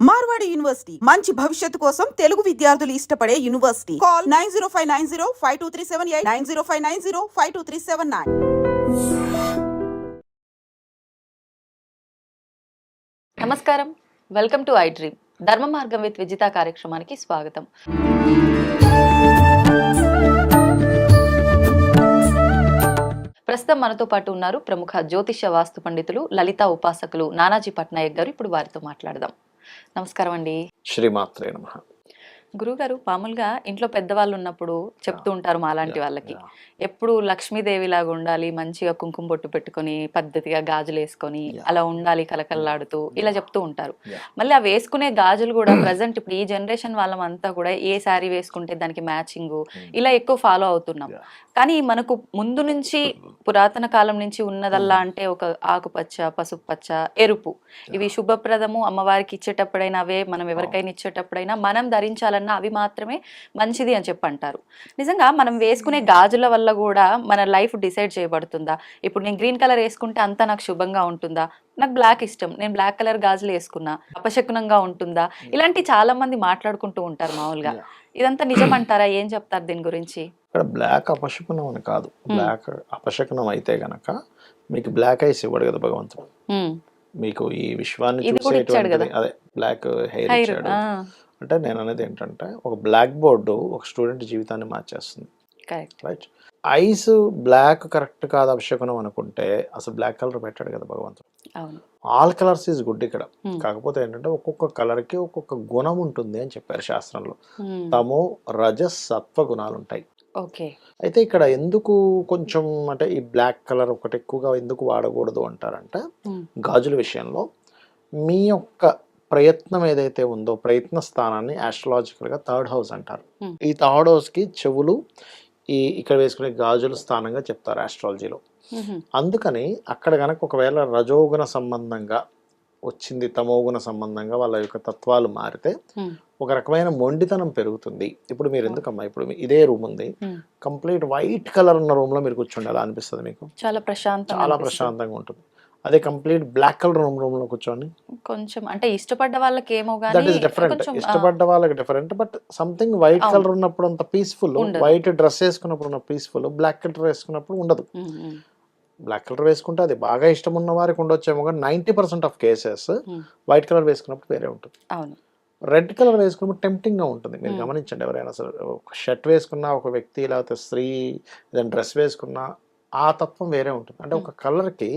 Marwadi university మంచి భవిష్యత్తు కోసం తెలుగు విద్యార్థులు ఇష్టపడే యూనివర్సిటీ. కాల్ 9059052378 9059052379. నమస్కారం, వెల్కమ్ టు ఐ డ్రీమ్. ధర్మ మార్గం విత్ విజిత కార్యక్రమానికి స్వాగతం. ప్రస్తుతం మనతో పాటు ఉన్నారు ప్రముఖ జ్యోతిష వాస్తు పండితులు, లలిత ఉపాసకులు నానాజీ పట్నాయక్ గారు. ఇప్పుడు వారితో మాట్లాడదాం. నమస్కారం అండి. శ్రీమాత్రే నమః. గురుగారు, మామూలుగా ఇంట్లో పెద్దవాళ్ళు ఉన్నప్పుడు చెప్తూ ఉంటారు మాలాంటి వాళ్ళకి, ఎప్పుడు లక్ష్మీదేవి లాగా ఉండాలి, మంచిగా కుంకుమ బొట్టు పెట్టుకొని పద్ధతిగా గాజులు వేసుకొని అలా ఉండాలి కలకల్లాడుతూ, ఇలా చెప్తూ ఉంటారు. మళ్ళీ ఆ వేసుకునే గాజులు కూడా ప్రజెంట్ ఇప్పుడు ఈ జనరేషన్ వాళ్ళమంతా కూడా ఏ శారీ వేసుకుంటే దానికి మ్యాచింగ్ ఇలా ఎక్కువ ఫాలో అవుతున్నాం. కానీ మనకు ముందు నుంచి పురాతన కాలం నుంచి ఉన్నదల్లా అంటే ఒక ఆకుపచ్చ, పసుపు పచ్చ, ఎరుపు, ఇవి శుభప్రదము. అమ్మవారికి ఇచ్చేటప్పుడైనా అవే, మనం ఎవరికైనా ఇచ్చేటప్పుడైనా మనం ధరించాలన్నా అవి మాత్రమే మంచిది అని చెప్పి అంటారు. నిజంగా మనం వేసుకునే గాజుల వల్ల కూడా మన లైఫ్ డిసైడ్ చేయబడుతుందా? ఇప్పుడు నేను గ్రీన్ కలర్ వేసుకుంటే అంతా నాకు శుభంగా ఉంటుందా? నాకు బ్లాక్ ఇష్టం, నేను బ్లాక్ కలర్ గాజులు వేసుకున్నా అపశకునంగా ఉంటుందా? ఇలాంటి చాలా మంది మాట్లాడుకుంటూ ఉంటారు మామూలుగా. ఇదంతా నిజమంటారా? ఏం చెప్తారు దీని గురించి? ఇక్కడ బ్లాక్ అపశకునం అని కాదు. బ్లాక్ అపశకునం అయితే గనక మీకు బ్లాక్ ఐస్ ఇవ్వడు కదా భగవంతుడు. మీకు ఈ విశ్వాన్ని చూసేటువంటి అదే బ్లాక్ హెయిర్ ఇచ్చాడు. అంటే నేను అనేది ఏంటంటే, ఒక బ్లాక్ బోర్డు ఒక స్టూడెంట్ జీవితాన్ని మార్చేస్తుంది. రైట్. ఐస్ బ్లాక్ కరెక్ట్ కాదు అపశకునం అనుకుంటే అసలు బ్లాక్ కలర్ పెట్టాడు కదా భగవంతుడు. ఆల్ కలర్స్ ఈజ్ గుడ్ ఇక్కడ. కాకపోతే ఏంటంటే ఒక్కొక్క కలర్ కి ఒక్కొక్క గుణం ఉంటుంది అని చెప్పారు శాస్త్రంలో. తమో రజస్ సత్వ గుణాలు ఉంటాయి. అయితే ఇక్కడ ఎందుకు కొంచెం అంటే ఈ బ్లాక్ కలర్ ఒకటి ఎక్కువగా ఎందుకు వాడకూడదు అంటారంటే, గాజుల విషయంలో మీ యొక్క ప్రయత్నం ఏదైతే ఉందో, ప్రయత్న స్థానాన్ని ఆస్ట్రాలజికల్ గా థర్డ్ హౌస్ అంటారు. ఈ థర్డ్ హౌస్ కి చెవులు ఈ ఇక్కడ వేసుకునే గాజుల స్థానంగా చెప్తారు ఆస్ట్రాలజీలో. అందుకని అక్కడ గనక ఒకవేళ రజోగుణ సంబంధంగా వచ్చింది, తమోగుణ సంబంధంగా వాళ్ళ యొక్క తత్వాలు మారితే ఒక రకమైన మొండితనం పెరుగుతుంది. ఇప్పుడు మీరు ఎందుకమ్మా, ఇప్పుడు ఇదే రూమ్ ఉంది, కంప్లీట్ వైట్ కలర్ ఉన్న రూమ్ లో మీరు కూర్చోండి, అలా అనిపిస్తుంది మీకు? చాలా ప్రశాంతంగా ఉంటుంది. అదే కంప్లీట్ బ్లాక్ కలర్ రూమ్ లో కూర్చోండి, కొంచెం అంటే ఇష్టపడ్డ వాళ్ళకి ఏమో గానీ దట్ ఈస్ డిఫరెంట్. ఇష్టపడ్డ వాళ్ళకి different, but something white colour ఉన్నప్పుడు అంత పీస్ఫుల్, వైట్ డ్రెస్ వేసుకున్నప్పుడు ఉన్న పీస్ఫుల్ బ్లాక్ కలర్ వేసుకున్నప్పుడు ఉండదు. బ్లాక్ కలర్ వేసుకుంటే అది బాగా ఇష్టం ఉన్న వారికి ఉండొచ్చేమో, కానీ 90% ఆఫ్ కేసెస్ వైట్ కలర్ వేసుకున్నప్పుడు వేరే ఉంటుంది. రెడ్ కలర్ వేసుకున్నప్పుడు టెంప్టింగ్ గా ఉంటుంది. మీరు గమనించండి, ఎవరైనా అసలు ఒక షర్ట్ వేసుకున్నా ఒక వ్యక్తి, లేకపోతే స్త్రీ ఏదైనా డ్రెస్ వేసుకున్నా ఆ తత్వం వేరే ఉంటుంది. అంటే ఒక కలర్ కి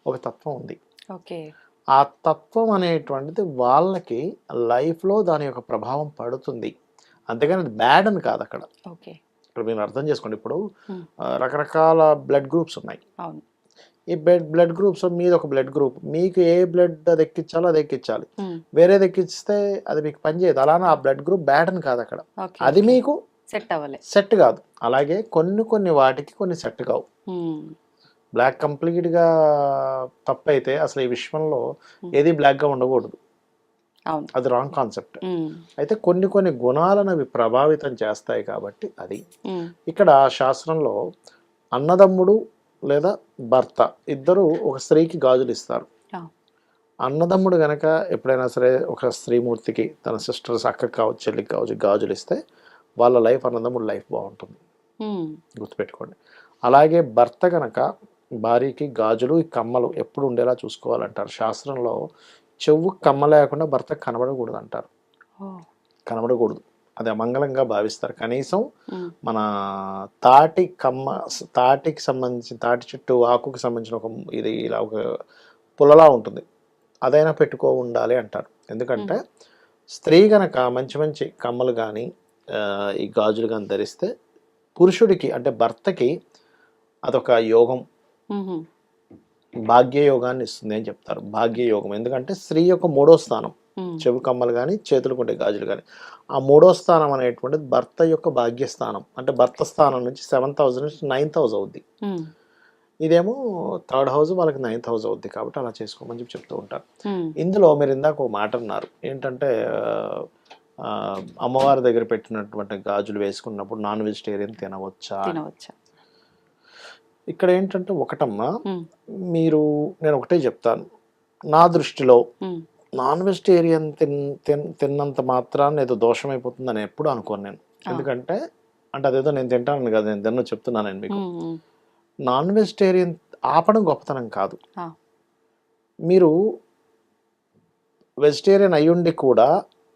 ఒక తత్వం ఉంది. ఆ తత్వం అనేటువంటిది వాళ్ళకి లైఫ్ లో దాని యొక్క ప్రభావం పడుతుంది. అంతేగాని అది బ్యాడ్ అని కాదు అక్కడ. ఇప్పుడు మీరు అర్థం చేసుకోండి, ఇప్పుడు రకరకాల బ్లడ్ గ్రూప్స్ ఉన్నాయి. ఈ బ్లడ్ గ్రూప్స్ మీద ఒక బ్లడ్ గ్రూప్ మీకు ఏ బ్లడ్ అది ఎక్కించాలో అది ఎక్కించాలి. వేరేది ఎక్కిస్తే అది మీకు పనిచేయదు. అలానే ఆ బ్లడ్ గ్రూప్ బ్యాడ్ అని కాదు అక్కడ, అది మీకు సెట్ కాదు. అలాగే కొన్ని వాటికి కొన్ని సెట్ కావు. బ్లాక్ కంప్లీట్ గా తప్పైతే అసలు ఈ విశ్వంలో ఏది బ్లాక్ గా ఉండకూడదు, అది రాంగ్ కాన్సెప్ట్. అయితే కొన్ని గుణాలను అవి ప్రభావితం చేస్తాయి కాబట్టి అది. ఇక్కడ శాస్త్రంలో అన్నదమ్ముడు లేదా భర్త ఇద్దరు ఒక స్త్రీకి గాజులు ఇస్తారు. అన్నదమ్ముడు గనక ఎప్పుడైనా సరే ఒక స్త్రీమూర్తికి తన సిస్టర్స్, అక్క కావచ్చు, చెల్లికి కావచ్చు, గాజులు ఇస్తే వాళ్ళ లైఫ్, అన్నదమ్ముడు లైఫ్ బాగుంటుంది, గుర్తుపెట్టుకోండి. అలాగే భర్త గనక భార్యకి గాజులు, ఈ కమ్మలు ఎప్పుడు ఉండేలా చూసుకోవాలంటారు శాస్త్రంలో. చెవు కమ్మ లేకుండా భర్త కనబడకూడదు అంటారు. కనబడకూడదు, అది అమంగళంగా భావిస్తారు. కనీసం మన తాటికి సంబంధించిన తాటి చెట్టు ఆకుకి సంబంధించిన ఒక ఇది ఇలా ఒక పుల్లలా ఉంటుంది, అదైనా పెట్టుకో ఉండాలి అంటారు. ఎందుకంటే స్త్రీ గనక మంచి కమ్మలు కానీ ఈ గాజులు కానీ ధరిస్తే పురుషుడికి అంటే భర్తకి అదొక యోగం, భాగ్యయోగాన్ని ఇస్తుంది అని చెప్తారు. భాగ్యయోగం ఎందుకంటే స్త్రీ యొక్క 3వ స్థానం, చెవి కమ్మలు కానీ చేతులకు ఉండే గాజులు కానీ, ఆ 3వ స్థానం అనేటువంటిది భర్త యొక్క భాగ్యస్థానం. అంటే భర్త స్థానం నుంచి 7th హౌస్ నుంచి 9th హౌస్ అవుద్ది. ఇదేమో థర్డ్ హౌస్, వాళ్ళకి 9th హౌస్ అవుద్ది. కాబట్టి అలా చేసుకోమని చెప్పి చెప్తూ ఉంటారు. ఇందులో మీరు ఇందాక ఒక మాట అన్నారు ఏంటంటే, అమ్మవారి దగ్గర పెట్టినటువంటి గాజులు వేసుకున్నప్పుడు నాన్ వెజిటేరియన్ తినవచ్చా? ఇక్కడ ఏంటంటే ఒకటమ్మా, మీరు నేను ఒకటే చెప్తాను, నా దృష్టిలో నాన్ వెజిటేరియన్ తిన్నంత మాత్రాన్ని ఏదో దోషం అయిపోతుందని ఎప్పుడు అనుకోను నేను. ఎందుకంటే అంటే అదేదో నేను తింటాను కదా, నేను తిన్న చెప్తున్నాను నేను మీకు. నాన్ వెజిటేరియన్ ఆపడం గొప్పతనం కాదు. మీరు వెజిటేరియన్ అయ్యుండి కూడా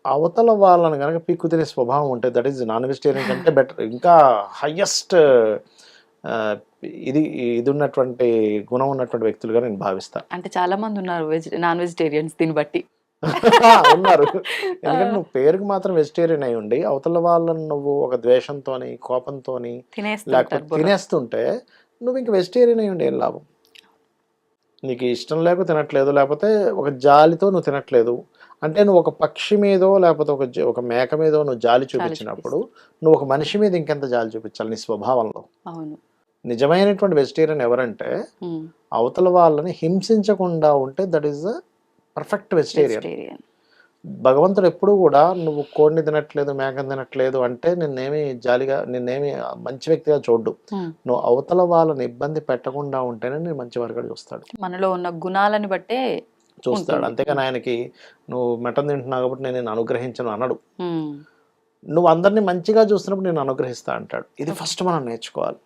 అవతల వాళ్ళని కనుక పీక్కు తినే స్వభావం ఉంటే దట్ ఈస్ నాన్ వెజిటేరియన్ కంటే బెటర్, ఇంకా హయ్యెస్ట్ ఇది ఇది ఉన్నటువంటి గుణం ఉన్నటువంటి వ్యక్తులుగా నేను భావిస్తాను. అంటే చాలా మంది ఉన్నారు నాన్ వెజిటేరియన్స్ దీన్ని బట్టి. ఉన్నారు. ఎందుకంటే నువ్వు పేరుకి మాత్రం వెజిటేరియన్ అయి ఉండి అవతల వాళ్ళని నువ్వు ఒక ద్వేషంతోని కోపంతోని లేకపోతే తినేస్తుంటే నువ్వు ఇంక వెజిటేరియన్ అయి ఉండి ఏం లాభం? నీకు ఇష్టం లేక తినట్లేదు, లేకపోతే ఒక జాలితో నువ్వు తినట్లేదు అంటే నువ్వు ఒక పక్షి మీదో లేకపోతే ఒక మేక మీదో నువ్వు జాలి చూపించినప్పుడు నువ్వు ఒక మనిషి మీద ఇంకెంత జాలి చూపించాలి నీ స్వభావంలో. నిజమైనటువంటి వెజిటేరియన్ ఎవరంటే అవతల వాళ్ళని హింసించకుండా ఉంటే that is the perfect vegetarian. భగవంతుడు ఎప్పుడు కూడా నువ్వు కోడిని తినట్లేదు మేకని తినట్లేదు అంటే నిన్నేమి జాలిగా నిన్నేమి మంచి వ్యక్తిగా చూడ్డు. నువ్వు అవతల వాళ్ళని ఇబ్బంది పెట్టకుండా ఉంటేనే నేను మంచి వారిగా చూస్తాడు. మనలో ఉన్న గుణాలని బట్టే చూస్తాడు. అంతేగాని ఆయనకి నువ్వు మటన్ తింటున్నావు కాబట్టి నేను అనుగ్రహించను అనడు. నువ్వు అందరినీ మంచిగా చూస్తున్నప్పుడు నేను అనుగ్రహిస్తా అంటాడు. ఇది ఫస్ట్ మనం నేర్చుకోవాలి.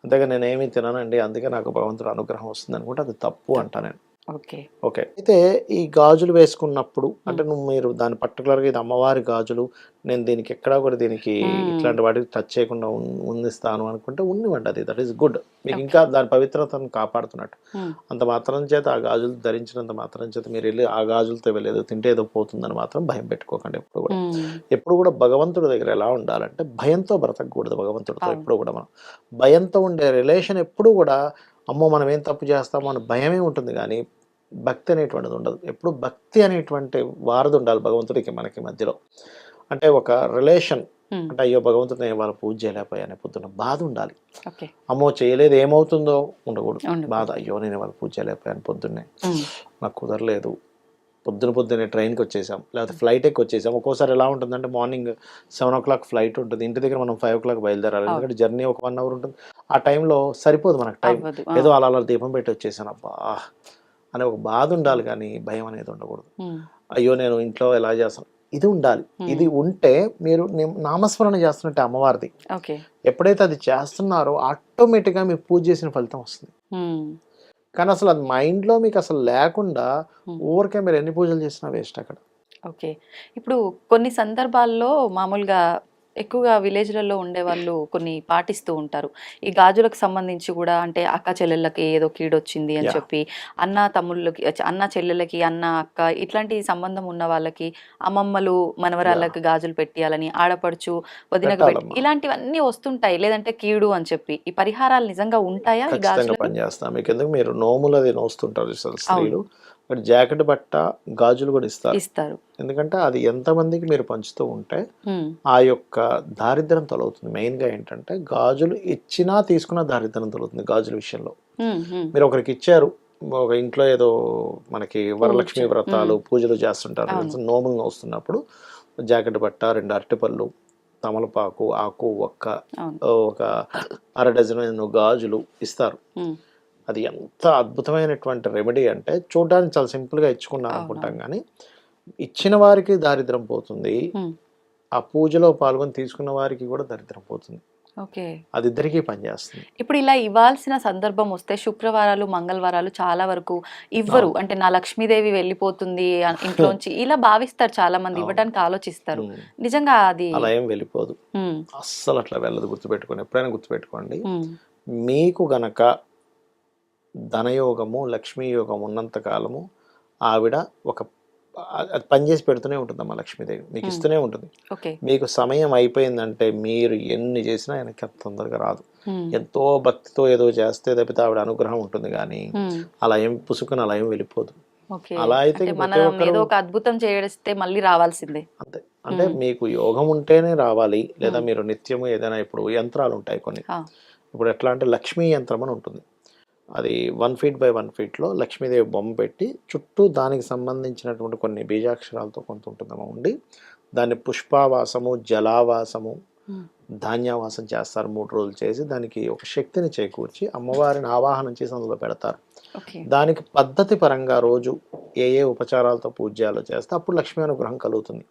అంతేగా నేనేమి తిననండి అందుకే నాకు భగవంతుడు అనుగ్రహం వస్తుంది అనుకుంటే అది తప్పు అంటా నేను. ఓకే. అయితే ఈ గాజులు వేసుకున్నప్పుడు అంటే మీరు దాని పర్టికులర్గా ఇది అమ్మవారి గాజులు, నేను దీనికి ఎక్కడా కూడా దీనికి ఇట్లాంటి వాటికి టచ్ చేయకుండా ఉందిస్తాను అనుకుంటే ఉండివ్వండి, అది దట్ ఈస్ గుడ్. మీకు ఇంకా దాని పవిత్రతను కాపాడుతున్నట్టు. అంత మాత్రం చేత ఆ గాజులు ధరించినంత మాత్రం చేత మీరు వెళ్ళి ఆ గాజులతో వెళ్ళేదో తింటే ఏదో పోతుందని మాత్రం భయం పెట్టుకోకండి. ఎప్పుడు కూడా భగవంతుడి దగ్గర ఎలా ఉండాలంటే భయంతో బ్రతకూడదు. భగవంతుడితో ఎప్పుడు కూడా మనం భయంతో ఉండే రిలేషన్ ఎప్పుడు కూడా అమ్మో మనం ఏం తప్పు చేస్తామో అని భయమే ఉంటుంది కానీ భక్తి అనేటువంటిది ఉండదు. ఎప్పుడు భక్తి అనేటువంటి వారధి ఉండాలి భగవంతుడికి మనకి మధ్యలో. అంటే ఒక రిలేషన్ అంటే అయ్యో భగవంతుడు నేను వాళ్ళ పూజ చేయలేకపోయానే పొద్దున్న బాధ ఉండాలి. అమ్మో చేయలేదు ఏమవుతుందో ఉండకూడదు బాధ. అయ్యో నేను వాళ్ళ పూజ చేయలేకపోయాను పొద్దున్నే నాకు కుదరలేదు, పొద్దున్నే ట్రైన్కి వచ్చేసాం లేకపోతే ఫ్లైట్ ఎక్కి వచ్చేసాం. ఒక్కోసారి ఎలా ఉంటుందంటే మార్నింగ్ 7 o'clock ఫ్లైట్ ఉంటుంది, ఇంటి దగ్గర మనం 5 o'clock బయలుదేరాలి. ఎందుకంటే జర్నీ ఒక 1 hour ఉంటుంది. ఆ టైంలో సరిపోదు మనకు టైం. ఏదో అలా దీపం పెట్టి వచ్చేసాను అబ్బా అనే ఒక బాధ ఉండాలి కానీ భయం అనేది ఉండకూడదు. అయ్యో నేను ఇంట్లో ఎలా చేస్తాను ఇది ఉండాలి. ఇది ఉంటే మీరు నామస్మరణ చేస్తున్నట్టే అమ్మవారిది. ఎప్పుడైతే అది చేస్తున్నారో ఆటోమేటిక్గా మీరు పూజ చేసిన ఫలితం వస్తుంది. కానీ అసలు అది మైండ్లో మీకు అసలు లేకుండా ఊరికే మీరు ఎన్ని పూజలు చేసినా వేస్ట్ అక్కడ. ఓకే. ఇప్పుడు కొన్ని సందర్భాల్లో మామూలుగా ఎక్కువగా విలేజ్లలో ఉండేవాళ్ళు కొన్ని పాటిస్తూ ఉంటారు. ఈ గాజులకు సంబంధించి కూడా అంటే అక్క చెల్లెళ్ళకి ఏదో కీడొచ్చింది అని చెప్పి అన్న చెల్లెళ్ళకి అన్న అక్క ఇట్లాంటి సంబంధం ఉన్న వాళ్ళకి అమ్మమ్మలు మనవరాళ్ళకి గాజులు పెట్టాలని ఆడపడుచు వదినకు పెట్టి ఇలాంటివన్నీ వస్తుంటాయి. లేదంటే కీడు అని చెప్పి ఈ పరిహారాలు నిజంగా ఉంటాయా? పనిచేస్తాం. మీకు ఎందుకు మీరు నోములు అది నోస్తుంటారు స్త్రీలు, జాకెట్ బట్ట గాజులు కూడా ఇస్తారు. ఎందుకంటే అది ఎంతమందికి మీరు పంచుతూ ఉంటే ఆ యొక్క దారిద్ర్యం తొలగుతుంది. మెయిన్ గా ఏంటంటే గాజులు ఇచ్చినా తీసుకున్న దారిద్ర్యం తొలగుతుంది. గాజుల విషయంలో మీరు ఒకరికి ఇచ్చారు, ఒక ఇంట్లో ఏదో మనకి వరలక్ష్మి వ్రతాలు పూజలు చేస్తుంటారు, నోములు నోస్తున్నప్పుడు జాకెట్ బట్ట 2 అరటిపళ్ళు తమలపాకు ఆకు ఒక 1/2 డజన్ గాజులు ఇస్తారు. అది ఎంత అద్భుతమైనటువంటి రెమెడీ అంటే చూడడానికి చాలా సింపుల్గా ఇచ్చుకున్నాం అనుకుంటాం కానీ ఇచ్చిన వారికి దారిద్రం పోతుంది, ఆ పూజలో పాల్గొని తీసుకున్న వారికి కూడా దరిద్రం పోతుంది. అది ఇద్దరికీ పనిచేస్తుంది. ఇప్పుడు ఇలా ఇవ్వాల్సిన సందర్భం వస్తే శుక్రవారాలు మంగళవారాలు చాలా వరకు ఇవ్వరు. అంటే నా లక్ష్మీదేవి వెళ్ళిపోతుంది ఇంట్లోంచి ఇలా భావిస్తారు చాలా మంది, ఇవ్వడానికి ఆలోచిస్తారు. నిజంగా అది అలా ఏం వెళ్ళిపోదు, అస్సలు అట్లా వెళ్ళదు. గుర్తుపెట్టుకోండి, ఎప్పుడైనా గుర్తుపెట్టుకోండి, మీకు గనక ధనయోగము లక్ష్మీ యోగం ఉన్నంత కాలము ఆవిడ ఒక అది పనిచేసి పెడుతూనే ఉంటుందమ్మా లక్ష్మీదేవి, మీకు ఇస్తూనే ఉంటుంది. మీకు సమయం అయిపోయిందంటే మీరు ఎన్ని చేసినా ఆయనకి అంత తొందరగా రాదు. ఎంతో భక్తితో ఏదో చేస్తే తప్పితే ఆవిడ అనుగ్రహం ఉంటుంది కానీ అలా ఏం పుసుకుని అలా ఏం వెళ్ళిపోదు. అలా అయితే అద్భుతం చేస్తే మళ్ళీ రావాల్సిందే అంతే. అంటే మీకు యోగం ఉంటేనే రావాలి, లేదా మీరు నిత్యము ఏదైనా ఇప్పుడు యంత్రాలు ఉంటాయి కొన్ని. ఇప్పుడు ఎట్లా అంటే లక్ష్మీ యంత్రం అని ఉంటుంది, అది 1 feet by 1 feet లక్ష్మీదేవి బొమ్మ పెట్టి చుట్టూ దానికి సంబంధించినటువంటి కొన్ని బీజాక్షరాలతో కొంత ఉంటుందమ్మా ఉండి దాన్ని పుష్పావాసము జలావాసము ధాన్యావాసం చేస్తారు 3 రోజులు చేసి దానికి ఒక శక్తిని చేకూర్చి అమ్మవారిని ఆవాహనం చేసి అందులో పెడతారు. ఓకే. దానికి పద్ధతి పరంగా రోజు ఏ ఏ ఉపచారాలతో పూజ్యాలు చేస్తే అప్పుడు లక్ష్మీ అనుగ్రహం కలుగుతుంది.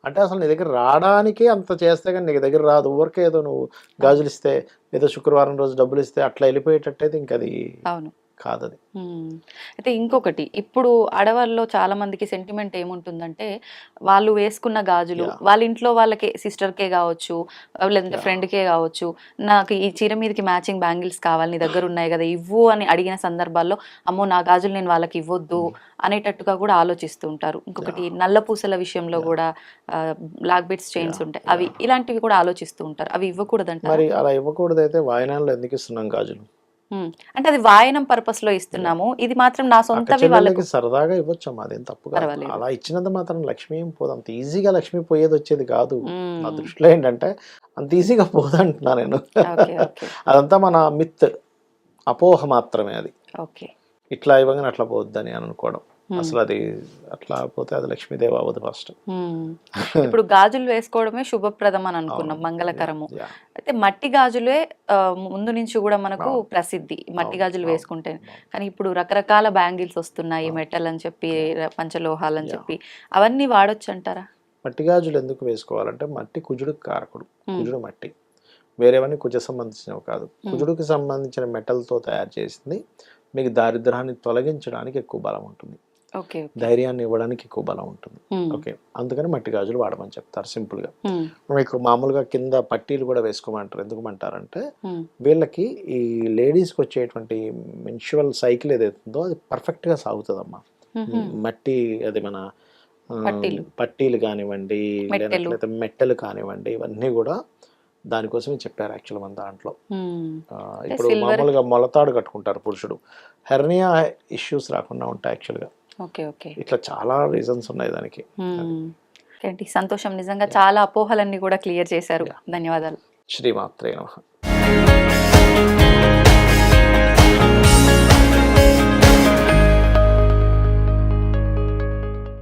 అంటే అసలు నీ దగ్గర రావడానికే అంత చేస్తే కానీ నీ దగ్గర రాదు. ఊరికే ఏదో నువ్వు గాజులు ఇస్తే ఏదో శుక్రవారం రోజు డబ్బులు ఇస్తే అట్లా వెళ్ళిపోయేటట్టయితే ఇంక అది అవును. కాదది. అయితే ఇంకొకటి, ఇప్పుడు ఆడవాళ్ళలో చాలా మందికి సెంటిమెంట్ ఏముంటుందంటే, వాళ్ళు వేసుకున్న గాజులు వాళ్ళ ఇంట్లో వాళ్ళకే, సిస్టర్కే కావచ్చు లేదంటే ఫ్రెండ్కే కావచ్చు, నాకు ఈ చీర మీదకి మ్యాచింగ్ బ్యాంగిల్స్ కావాలి, నీ దగ్గర ఉన్నాయి కదా ఇవ్వు అని అడిగిన సందర్భాల్లో, అమ్మో నా గాజులు నేను వాళ్ళకి ఇవ్వద్దు అనేటట్టుగా కూడా ఆలోచిస్తూ ఉంటారు. ఇంకొకటి నల్ల పూసల విషయంలో కూడా బ్లాక్ బీడ్స్ చైన్స్ ఉంటాయి, అవి ఇలాంటివి కూడా ఆలోచిస్తూ ఉంటారు. అవి ఇవ్వకూడదంట. మరి అలా ఇవ్వకూడదు. అయితే వాయనాల్లో ఎందుకు ఇస్తున్నాం గాజులు? అంటే అది వాయనం పర్పస్ లో ఇస్తున్నాము, ఇది మాత్రం నా సొంతవి వాళ్ళకి సరదాగా ఇవ్వచ్చమ్మా, అదేం తప్పు కాదు. అలా ఇచ్చినంత మాత్రం లక్ష్మి ఏం పోదు. అంత ఈజీగా లక్ష్మి పోయేది వచ్చేది కాదు. నా దృష్టిలో ఏంటంటే అంత ఈజీగా పోదంటున్నా నేను. అదంతా మన మిత్, అపోహ మాత్రమే అది. ఇట్లా ఇవ్వగానే అట్లా పోద్దని అని అనుకోవడం, అసలు అది అట్లా పోతే అది లక్ష్మీదేవి అవ్వదు ఫస్ట్. ఇప్పుడు గాజులు వేసుకోవడమే శుభప్రదం అని అనుకున్నాం, మంగళకరము. అయితే మట్టి గాజులే ముందు నుంచి కూడా మనకు ప్రసిద్ధి, మట్టి గాజులు వేసుకుంటే. కానీ ఇప్పుడు రకరకాల బ్యాంగిల్స్ వస్తున్నాయి, మెటల్ అని చెప్పి, పంచలోహాలు అని చెప్పి, అవన్నీ వాడొచ్చు అంటారా? మట్టి గాజులు ఎందుకు వేసుకోవాలంటే మట్టి కుజుడికి కారకుడు. కుజుడు మట్టి, వేరేవన్నీ కుజ సంబంధించినవి కాదు. కుజుడికి సంబంధించిన మెటల్తో తయారు చేసింది. మీకు దారిద్ర్యాన్ని తొలగించడానికి ఎక్కువ బలం ఉంటుంది, ధైర్యాన్ని ఇవ్వడానికి ఎక్కువ బలం ఉంటుంది. ఓకే, అందుకని మట్టి గాజులు వాడమని చెప్తారు సింపుల్ గా. మీకు మామూలుగా కింద పట్టీలు కూడా వేసుకోమంటారు. ఎందుకుమంటారంటే వీళ్ళకి ఈ లేడీస్కి వచ్చేటువంటి మెన్స్ట్రువల్ సైకిల్ ఏదైతుందో అది పర్ఫెక్ట్ గా సాగుతుందమ్మా. మట్టి అది మన పట్టీలు కానివ్వండి, లేకపోతే మెట్టెలు కానివ్వండి, ఇవన్నీ కూడా దానికోసమే చెప్పారు యాక్చువల్ మన దాంట్లో. ఇప్పుడు మామూలుగా మొలతాడు కట్టుకుంటారు పురుషుడు, హెర్నియా ఇష్యూస్ రాకుండా ఉంటాయి యాక్చువల్గా. ఇట్లా చాలా రీజన్స్ ఉన్నాయి దానికి. సంతోషం, నిజంగా చాలా అపోహలన్నీ కూడా క్లియర్ చేశారు. ధన్యవాదాలు. శ్రీమాత్రే నమః.